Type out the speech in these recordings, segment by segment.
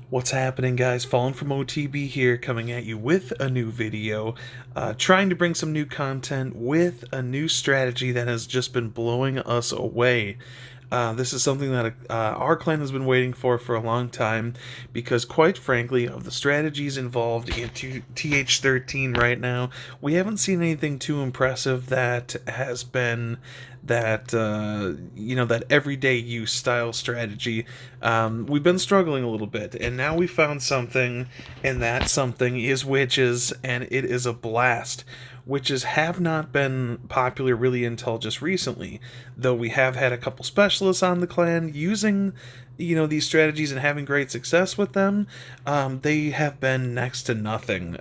What's happening, guys? Fallen from OTB here, coming at you with a new video, trying to bring some new content with a new strategy that has just been blowing us away. This is something that our clan has been waiting for a long time, because quite frankly, of the strategies involved in TH13 right now, we haven't seen anything too impressive that has been that everyday use style strategy. We've been struggling a little bit, and now we found something, and that something is witches, and it is a blast. Witches have not been popular really until just recently, though we have had a couple specialists on the clan using these strategies and having great success with them. They have been next to nothing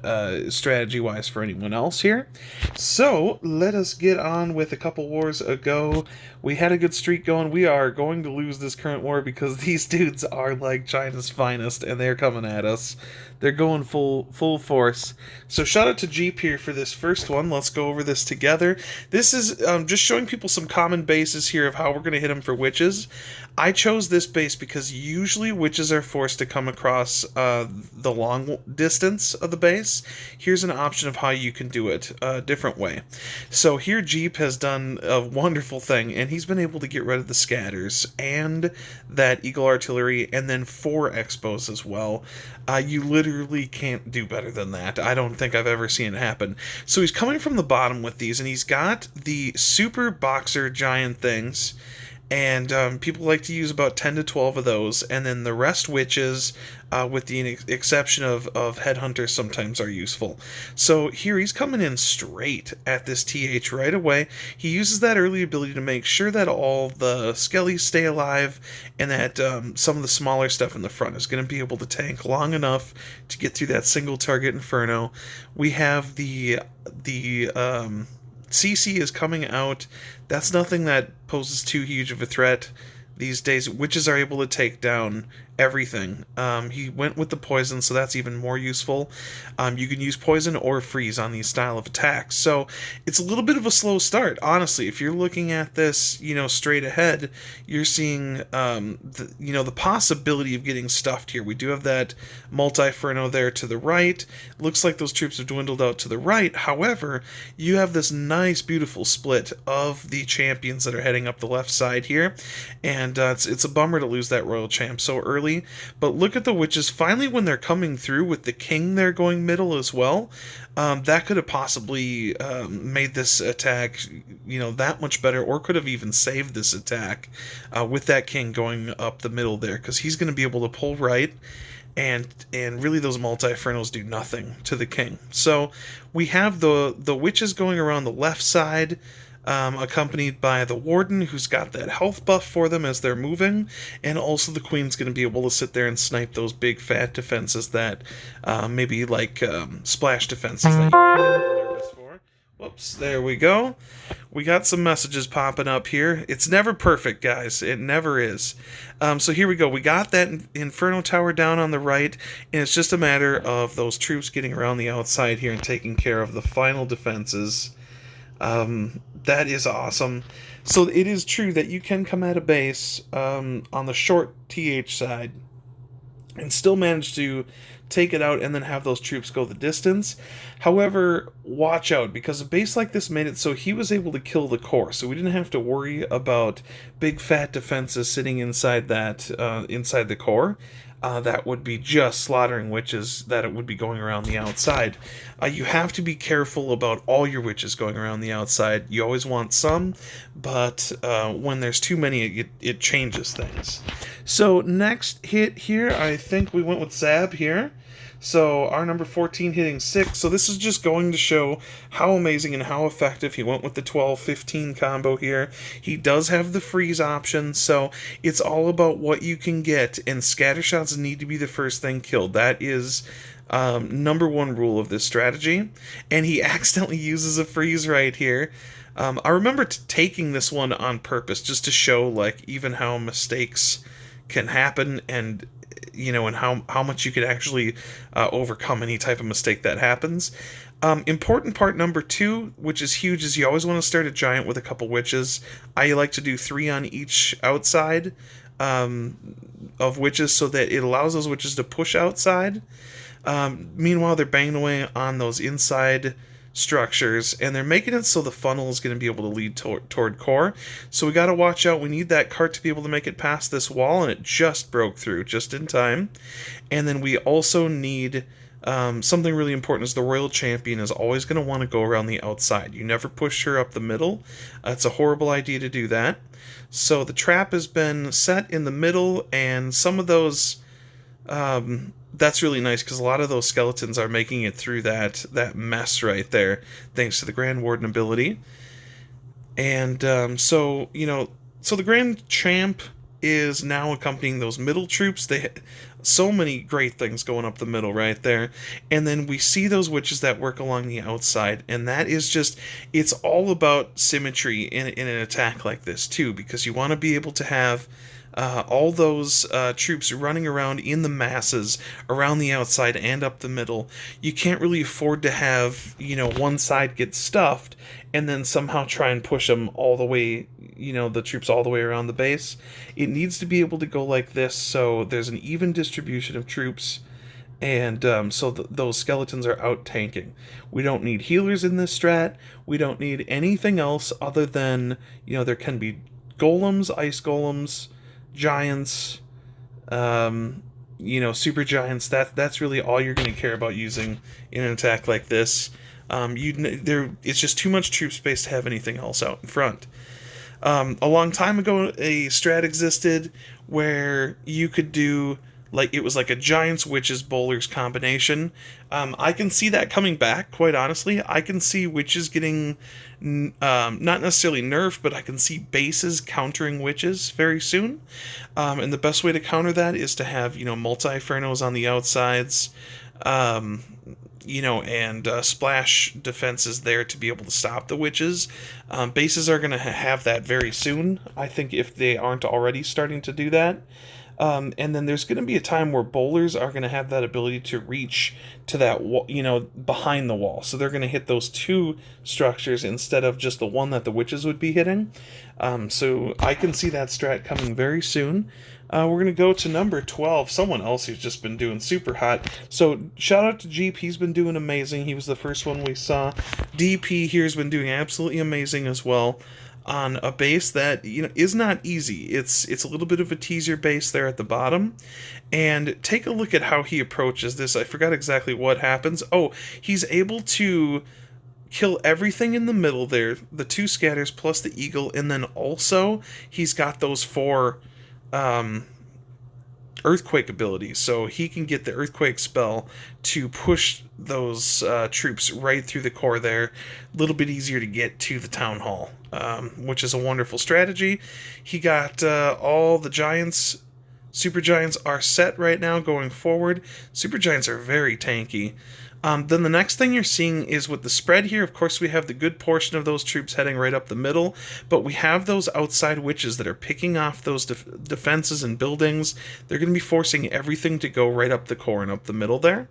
strategy wise for anyone else here. So let us get on with a couple wars ago. We had a good streak going. We are going to lose this current war because these dudes are like China's finest, and they're coming at us. They're going full force. So shout out to Jeep here for this first one. Let's go over this together. This is just showing people some common bases here of how we're going to hit them for witches. I chose this base because usually witches are forced to come across the long distance of the base. Here's an option of how you can do it a different way. So here Jeep has done a wonderful thing, and he's been able to get rid of the scatters and that eagle artillery, and then 4 expos as well. You literally can't do better than that. I don't think I've ever seen it happen. So he's coming from the bottom with these, and he's got the super boxer giant things, and people like to use about 10 to 12 of those, and then the rest witches, with the exception of headhunters, sometimes are useful. So here he's coming in straight at this TH right away. He uses that early ability to make sure that all the skellies stay alive, and that some of the smaller stuff in the front is going to be able to tank long enough to get through that single target inferno. We have the CC is coming out. That's nothing that poses too huge of a threat these days. Witches are able to take down everything. He went with the poison, so that's even more useful. You can use poison or freeze on these style of attacks. So it's a little bit of a slow start, honestly. If you're looking at this, straight ahead, you're seeing, the possibility of getting stuffed here. We do have that multi-ferno there to the right. Looks like those troops have dwindled out to the right. However, you have this nice, beautiful split of the champions that are heading up the left side here, and it's a bummer to lose that royal champ so early. But look at the witches. Finally, when they're coming through with the king, they're going middle as well. That could have possibly made this attack, that much better, or could have even saved this attack with that king going up the middle there, because he's going to be able to pull right, and really those multi-fernos do nothing to the king. So we have the witches going around the left side, accompanied by the warden, who's got that health buff for them as they're moving, and also the queen's going to be able to sit there and snipe those big fat defenses that maybe like splash defenses that you might be a little nervous for. Whoops, there we go. We got some messages popping up here. It's never perfect, guys. It never is. So here we go. We got that Inferno Tower down on the right, and it's just a matter of those troops getting around the outside here and taking care of the final defenses. That is awesome. So it is true that you can come at a base on the short TH side and still manage to take it out and then have those troops go the distance. However, watch out, because a base like this made it so he was able to kill the core, so we didn't have to worry about big fat defenses sitting inside that inside the core. That would be just slaughtering witches, that it would be going around the outside. You have to be careful about all your witches going around the outside. You always want some, but when there's too many, it changes things. So next hit here, I think we went with Zab here. So our number 14 hitting 6. So this is just going to show how amazing and how effective he went with the 12-15 combo here. He does have the freeze option, so it's all about what you can get, and scatter shots need to be the first thing killed. That is number 1 rule of this strategy, and he accidentally uses a freeze right here. I remember taking this one on purpose just to show like even how mistakes can happen, and and how much you could actually overcome any type of mistake that happens. Important part number 2, which is huge, is you always want to start a giant with a couple witches. I like to do 3 on each outside. of witches so that it allows those witches to push outside. Meanwhile, they're banging away on those inside structures, and they're making it so the funnel is going to be able to lead toward core. So we got to watch out. We need that cart to be able to make it past this wall, and it just broke through just in time. And then we also need something really important is the royal champion is always going to want to go around the outside. You never push her up the middle. It's a horrible idea to do that. So the trap has been set in the middle, and some of those that's really nice because a lot of those skeletons are making it through that mess right there, thanks to the Grand Warden ability. And so the Grand Champ is now accompanying those middle troops. They so many great things going up the middle right there. And then we see those witches that work along the outside, and that is just, it's all about symmetry in an attack like this too, because you want to be able to have all those troops running around in the masses around the outside and up the middle. You can't really afford to have, one side get stuffed and then somehow try and push them all the way, the troops all the way around the base. It needs to be able to go like this, so there's an even distribution of troops, and so those skeletons are out tanking. We don't need healers in this strat. We don't need anything else other than, there can be golems, ice golems, giants, super giants. That's really all you're going to care about using in an attack like this. It's just too much troop space to have anything else out in front. A long time ago, a strat existed where you could do it was like a giants, witches, bowlers combination. I can see that coming back, quite honestly. I can see witches getting not necessarily nerfed, but I can see bases countering witches very soon. And the best way to counter that is to have, multi-infernos on the outsides, and splash defenses there to be able to stop the witches. Bases are going to have that very soon, I think, if they aren't already starting to do that. And then there's going to be a time where bowlers are going to have that ability to reach to that wall, behind the wall. So they're going to hit those two structures instead of just the one that the witches would be hitting. So I can see that strat coming very soon. We're going to go to number 12, someone else who's just been doing super hot. So shout out to Jeep, he's been doing amazing. He was the first one we saw. DP here has been doing absolutely amazing as well, on a base that is not easy. It's a little bit of a teaser base there at the bottom, and take a look at how he approaches this. I forgot exactly what happens. Oh, he's able to kill everything in the middle there, the two scatters plus the eagle, and then also he's got those 4 earthquake abilities, so he can get the earthquake spell to push those troops right through the core there. A little bit easier to get to the town hall, which is a wonderful strategy. He got all the giants. Super giants are set right now going forward. Super giants are very tanky. Then the next thing you're seeing is with the spread here, of course we have the good portion of those troops heading right up the middle, but we have those outside witches that are picking off those defenses and buildings. They're going to be forcing everything to go right up the core and up the middle there.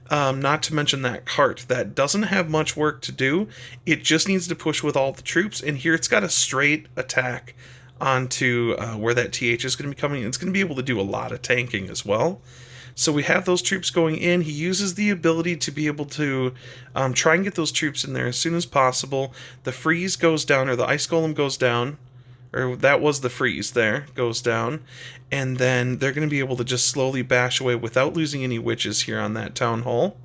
Not to mention that cart that doesn't have much work to do. It just needs to push with all the troops, and here it's got a straight attack onto where that TH is going to be coming. It's going to be able to do a lot of tanking as well. So we have those troops going in. He uses the ability to be able to try and get those troops in there as soon as possible. The freeze goes down, or the ice golem goes down, or that was the freeze there, goes down. And then they're going to be able to just slowly bash away without losing any witches here on that town hall.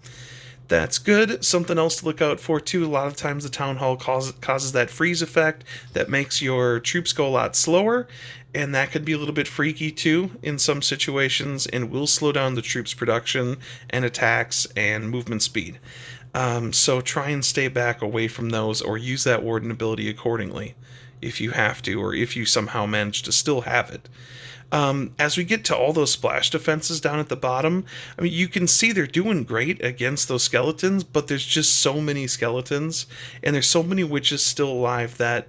That's good. Something else to look out for too, a lot of times the town hall causes that freeze effect that makes your troops go a lot slower, and that could be a little bit freaky too in some situations, and will slow down the troops' production and attacks and movement speed. So try and stay back away from those, or use that warden ability accordingly if you have to, or if you somehow manage to still have it. As we get to all those splash defenses down at the bottom, I mean, you can see they're doing great against those skeletons, but there's just so many skeletons, and there's so many witches still alive that,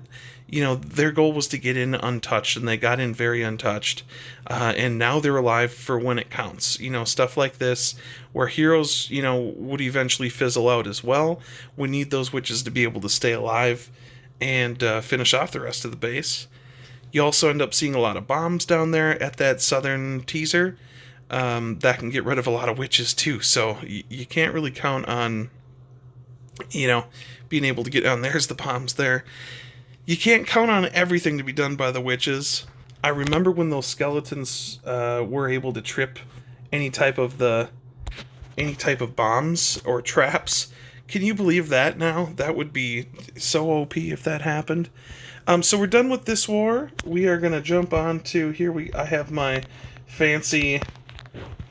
their goal was to get in untouched, and they got in very untouched, and now they're alive for when it counts. Stuff like this, where heroes, would eventually fizzle out as well. We need those witches to be able to stay alive and finish off the rest of the base. You also end up seeing a lot of bombs down there at that southern teaser. That can get rid of a lot of witches too, so you can't really count on, you know, being able to get down. There's the bombs there. You can't count on everything to be done by the witches. I remember when those skeletons were able to trip any type of bombs or traps. Can you believe that now? That would be so OP if that happened. So we're done with this war. We are gonna jump on to here. I have my fancy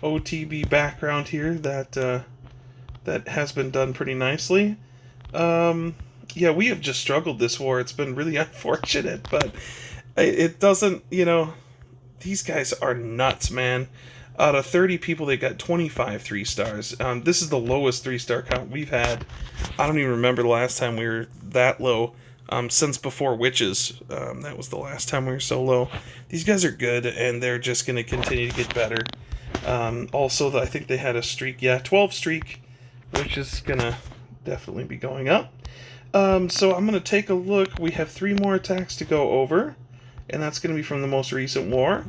OTB background here that has been done pretty nicely. Yeah, we have just struggled this war. It's been really unfortunate, but it doesn't, these guys are nuts, man. Out of 30 people, they got 25 3-stars. This is the lowest 3-star count we've had. I don't even remember the last time we were that low. Since before Witches. That was the last time we were so low. These guys are good, and they're just going to continue to get better. Also, I think they had a streak. Yeah, 12 streak, which is going to definitely be going up. So I'm going to take a look. We have 3 more attacks to go over, and that's going to be from the most recent war.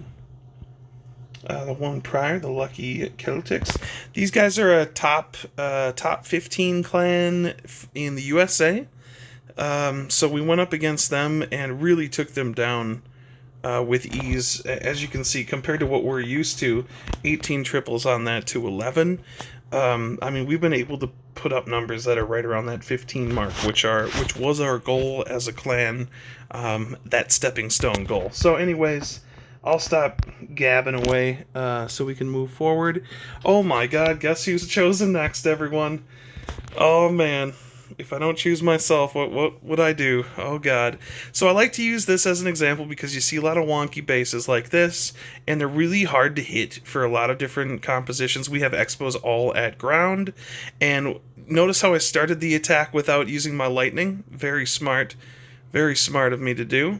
The one prior, the Lucky Celtics. These guys are a top 15 clan in the USA. So we went up against them and really took them down with ease. As you can see, compared to what we're used to, 18 triples on that to 11. I mean, we've been able to put up numbers that are right around that 15 mark, which was our goal as a clan, that stepping stone goal. So anyways, I'll stop gabbing away so we can move forward. Oh my god, guess who's chosen next, everyone? Oh man. If I don't choose myself, what would I do? Oh god. So I like to use this as an example because you see a lot of wonky bases like this, and they're really hard to hit for a lot of different compositions. We have expos all at ground, and notice how I started the attack without using my lightning. Very smart of me to do.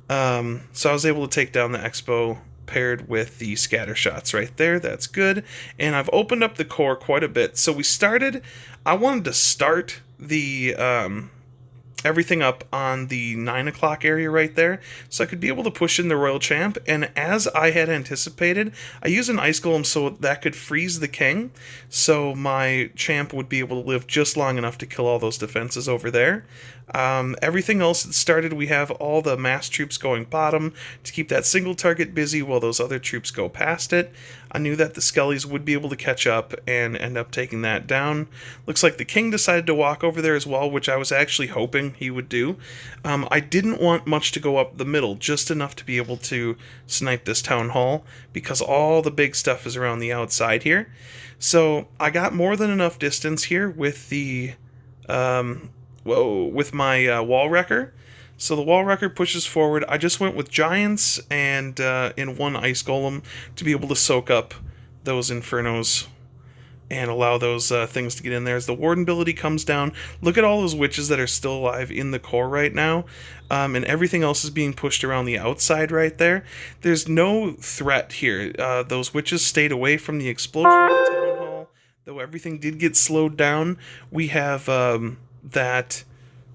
So I was able to take down the expo paired with the scatter shots right there. That's good. And I've opened up the core quite a bit. So I wanted to start the everything up on the 9 o'clock area right there, so I could be able to push in the Royal Champ, and as I had anticipated, I used an Ice Golem so that could freeze the King, so my Champ would be able to live just long enough to kill all those defenses over there. Everything else that started, we have all the mass troops going bottom to keep that single target busy while those other troops go past it. I knew that the Skellies would be able to catch up and end up taking that down. Looks like the King decided to walk over there as well, which I was actually hoping he would do. I didn't want much to go up the middle, just enough to be able to snipe this Town Hall, because all the big stuff is around the outside here. So I got more than enough distance here with the with my wall wrecker. So the wall wrecker pushes forward. I just went with giants and in one ice golem to be able to soak up those infernos and allow those things to get in there. As the warden ability comes down, look at all those witches that are still alive in the core right now, and everything else is being pushed around the outside right there. There's no threat here. Those witches stayed away from the explosion of the town hall, though everything did get slowed down. We have that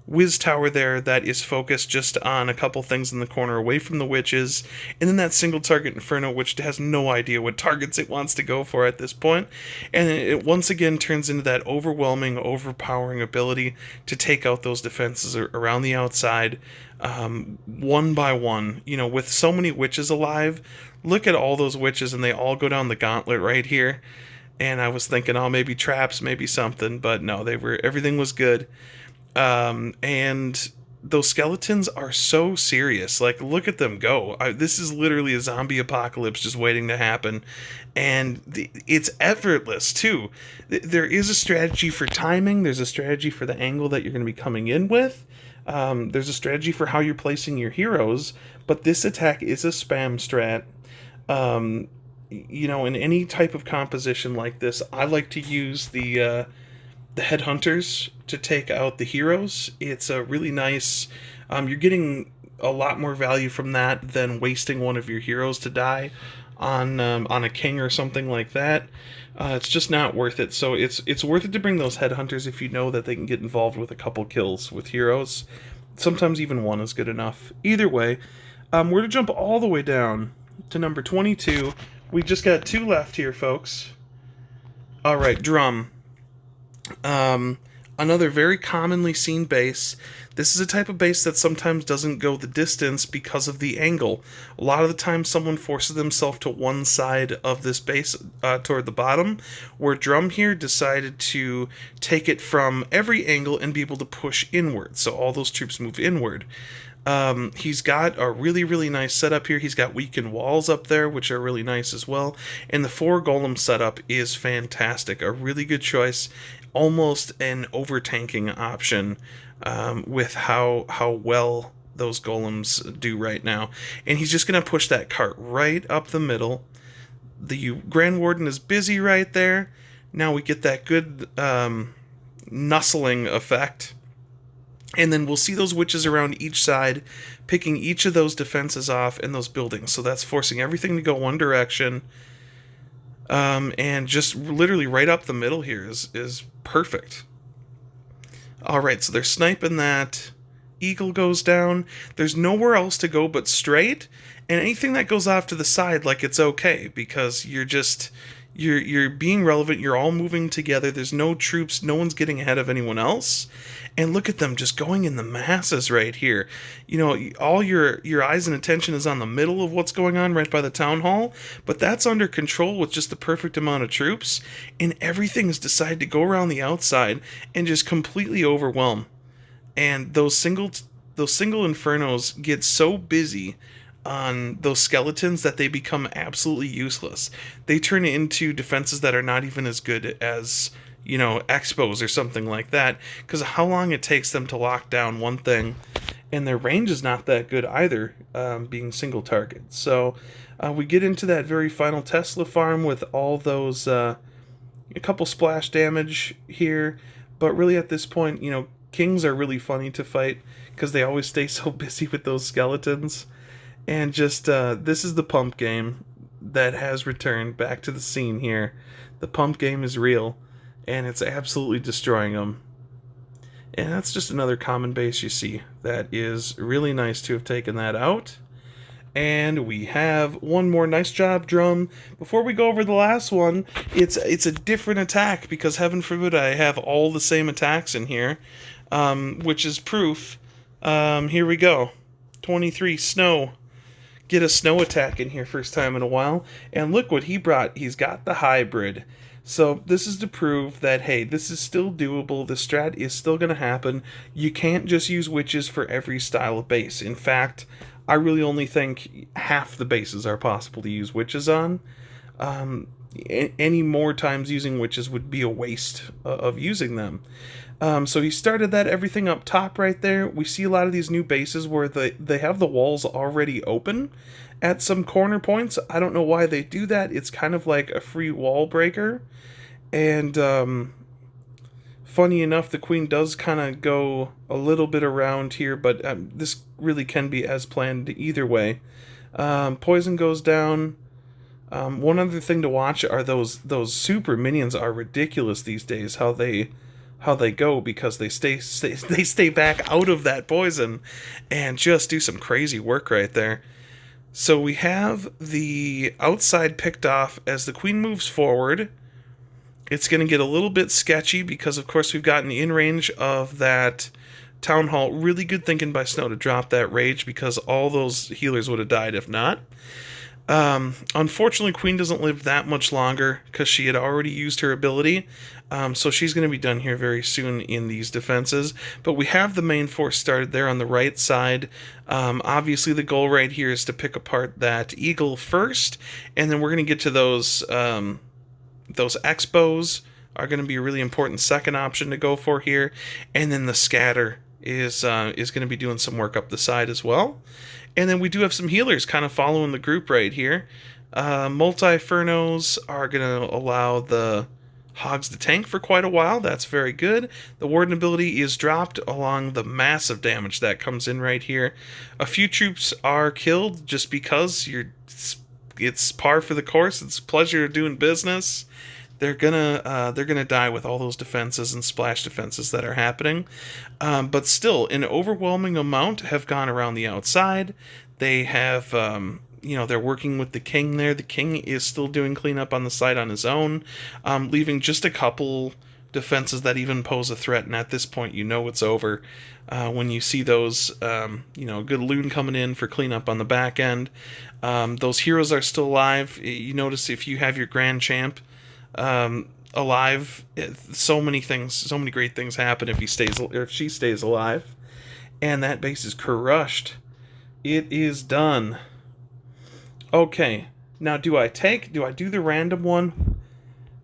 Wiz Tower there that is focused just on a couple things in the corner away from the witches, and then that single target Inferno, which has no idea what targets it wants to go for at this point, and it once again turns into that overwhelming, overpowering ability to take out those defenses around the outside, one by one. With so many witches alive, look at all those witches, and they all go down the gauntlet right here, and I was thinking, oh, maybe traps, maybe something, but no, everything was good. And those skeletons are so serious. Like, look at them go. This is literally a zombie apocalypse just waiting to happen. And it's effortless, too. There is a strategy for timing. There's a strategy for the angle that you're going to be coming in with. There's a strategy for how you're placing your heroes. But this attack is a spam strat. In any type of composition like this, I like to use the headhunters to take out the heroes. It's a really nice, you're getting a lot more value from that than wasting one of your heroes to die on a king or something like that. It's just not worth it. So it's worth it to bring those headhunters if you know that they can get involved with a couple kills with heroes. Sometimes even one is good enough. Either way, We're to jump all the way down to number 22. We just got 2 left here, folks. All right, drum. Um, Another very commonly seen base. This is a type of base that sometimes doesn't go the distance because of the angle. A lot of the time, someone forces themselves to one side of this base toward the bottom, where drum here decided to take it from every angle and be able to push inward. So all those troops move inward. He's got a really, really nice setup here. He's got weakened walls up there, which are really nice as well. And the 4 golem setup is fantastic. A really good choice. Almost an over-tanking option with how well those golems do right now. And he's just going to push that cart right up the middle. The Grand Warden is busy right there. Now we get that good nuzzling effect. And then we'll see those witches around each side, picking each of those defenses off in those buildings. So that's forcing everything to go one direction. And just literally right up the middle here is perfect. Alright, so they're sniping that. Eagle goes down. There's nowhere else to go but straight. And anything that goes off to the side, like, it's okay, because you're being relevant, you're all moving together, there's no troops, no one's getting ahead of anyone else. And look at them just going in the masses right here. You know, all your eyes and attention is on the middle of what's going on right by the town hall, but that's under control with just the perfect amount of troops, and everything is decided to go around the outside and just completely overwhelm. And those single infernos get so busy on those skeletons that they become absolutely useless. They turn into defenses that are not even as good as, you know, expos or something like that, because of how long it takes them to lock down one thing, and their range is not that good either, being single target. So we get into that very final Tesla farm with all those, a couple splash damage here, but really at this point, you know, kings are really funny to fight because they always stay so busy with those skeletons. And just, this is the pump game that has returned back to the scene here. The pump game is real, and it's absolutely destroying them. And that's just another common base you see. That is really nice to have taken that out. And we have one more. Nice job, drum. Before we go over the last one, it's a different attack, because heaven forbid I have all the same attacks in here, which is proof. Here we go. 23, snow. Get a snow attack in here first time in a while. And look what he brought. He's got the hybrid. So this is to prove that, hey, this is still doable. The strat is still going to happen. You can't just use witches for every style of base. In fact, I really only think half the bases are possible to use witches on. Any more times using witches would be a waste of using them. So he started that everything up top right there. We see a lot of these new bases where they have the walls already open at some corner points. I don't know why they do that. It's kind of like a free wall breaker. And funny enough, the queen does kind of go a little bit around here, but this really can be as planned either way. Poison goes down. One other thing to watch are those super minions are ridiculous these days. How they go, because they stay back out of that poison and just do some crazy work right there. So we have the outside picked off. As the queen moves forward, it's going to get a little bit sketchy, because of course we've gotten in range of that town hall. Really good thinking by Snow to drop that rage, because all those healers would have died if not. Unfortunately, Queen doesn't live that much longer because she had already used her ability. So she's going to be done here very soon in these defenses. But we have the main force started there on the right side. Obviously, the goal right here is to pick apart that eagle first, and then we're going to get to those expos are going to be a really important second option to go for here, and then the scatter is going to be doing some work up the side as well. And then we do have some healers kind of following the group right here. Multi-Fernos are going to allow the hogs to tank for quite a while. That's very good. The Warden ability is dropped along the massive damage that comes in right here. A few troops are killed just because it's par for the course. It's a pleasure doing business. They're gonna die with all those defenses and splash defenses that are happening, but still, an overwhelming amount have gone around the outside. They have, they're working with the king there. The king is still doing cleanup on the side on his own, leaving just a couple defenses that even pose a threat. And at this point, it's over when you see those, good loon coming in for cleanup on the back end. Those heroes are still alive. You notice if you have your grand champ alive, so many great things happen if if she stays alive. And that base is crushed. It is done. Okay, now do I do the random one?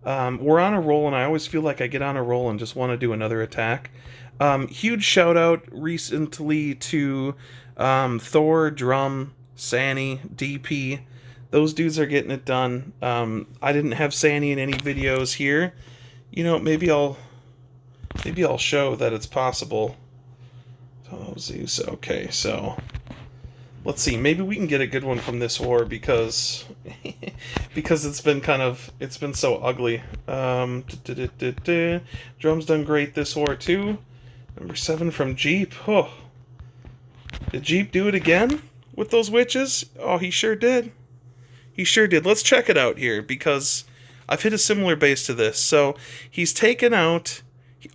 We're on a roll, and I always feel like I get on a roll and just want to do another attack. Huge shout out recently to Thor, Drum, Sani, DP. Those dudes are getting it done. I didn't have Sani in any videos here. Maybe I'll show that it's possible. Oh, Zeus. Okay, so let's see. Maybe we can get a good one from this war because it's been so ugly. Drum's done great this war too. Number 7 from Jeep. Oh, did Jeep do it again with those witches? Oh, he sure did. He sure did. Let's check it out here because I've hit a similar base to this. So he's taken out.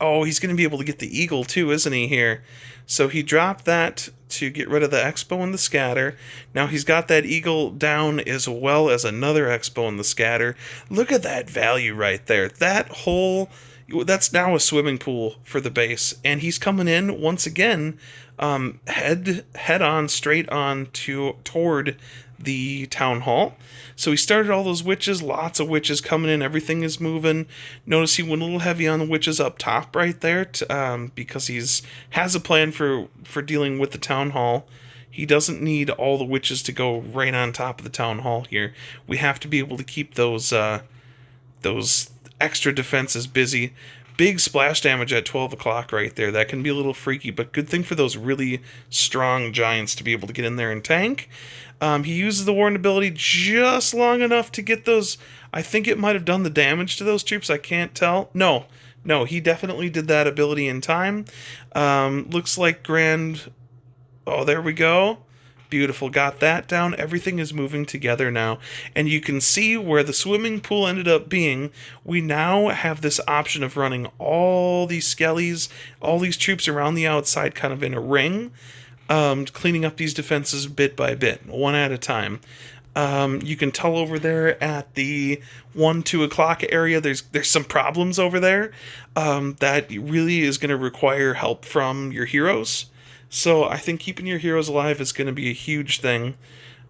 Oh, he's going to be able to get the eagle too, isn't he, here? So he dropped that to get rid of the expo and the scatter. Now he's got that eagle down as well as another expo and the scatter. Look at that value right there. That's now a swimming pool for the base. And he's coming in once again, head on, straight on toward the town hall. So he started all those witches, lots of witches coming in, everything is moving. Notice he went a little heavy on the witches up top right there because has a plan for dealing with the town hall. He doesn't need all the witches to go right on top of the town hall here. We have to be able to keep those extra defenses busy. Big splash damage at 12 o'clock right there. That can be a little freaky, but good thing for those really strong giants to be able to get in there and tank. He uses the warden ability just long enough to get those. I think it might have done the damage to those troops. I can't tell. No, he definitely did that ability in time. Looks like Grand. Oh, there we go. Beautiful. Got that down. Everything is moving together now. And you can see where the swimming pool ended up being. We now have this option of running all these skellies, all these troops around the outside kind of in a ring. Cleaning up these defenses bit by bit, one at a time. You can tell over there at the 1-2 o'clock area, there's some problems over there that really is going to require help from your heroes. So I think keeping your heroes alive is going to be a huge thing.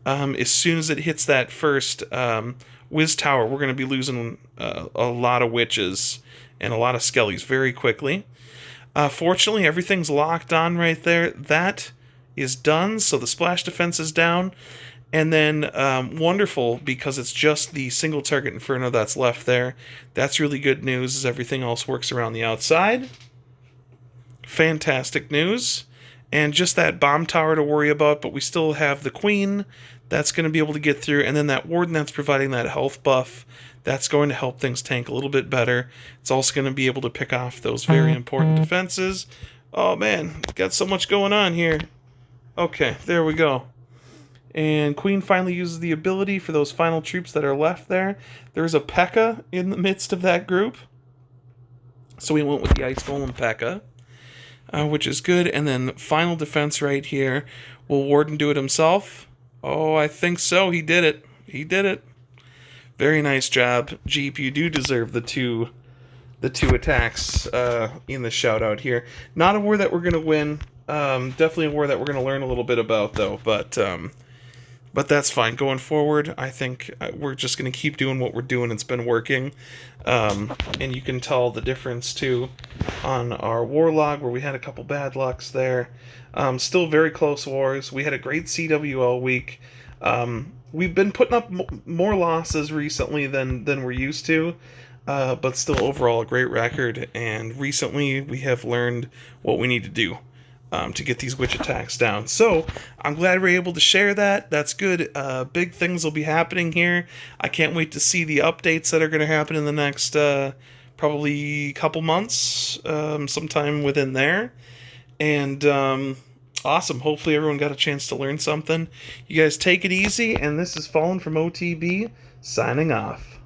As soon as it hits that first Wiz Tower, we're going to be losing a lot of witches and a lot of skellies very quickly. Fortunately, everything's locked on right there. That is done, so the splash defense is down. And then wonderful, because it's just the single target Inferno that's left there. That's really good news, as everything else works around the outside. Fantastic news. And just that bomb tower to worry about, but we still have the Queen. That's going to be able to get through. And then that Warden that's providing that health buff. That's going to help things tank a little bit better. It's also going to be able to pick off those very important defenses. Oh man, got so much going on here. Okay, there we go. And Queen finally uses the ability for those final troops that are left there. There's a P.E.K.K.A. in the midst of that group. So we went with the Ice Golem P.E.K.K.A. Which is good. And then final defense right here. Will Warden do it himself? Oh, I think so. He did it. He did it. Very nice job. Jeep, you do deserve the two attacks in the shout out here. Not a war that we're going to win. Definitely a war that we're going to learn a little bit about, though. But that's fine. Going forward, I think we're just going to keep doing what we're doing. It's been working. And you can tell the difference, too, on our war log, where we had a couple bad lucks there. Still very close wars. We had a great CWL week. We've been putting up more losses recently than we're used to. But still overall a great record. And recently we have learned what we need to do to get these witch attacks down. So I'm glad we're able to share that. That's good. Big things will be happening here. I can't wait to see the updates that are going to happen in the next probably couple months, sometime within there. And Awesome. Hopefully everyone got a chance to learn something. You guys take it easy, and this is Fallen from OTB, signing off.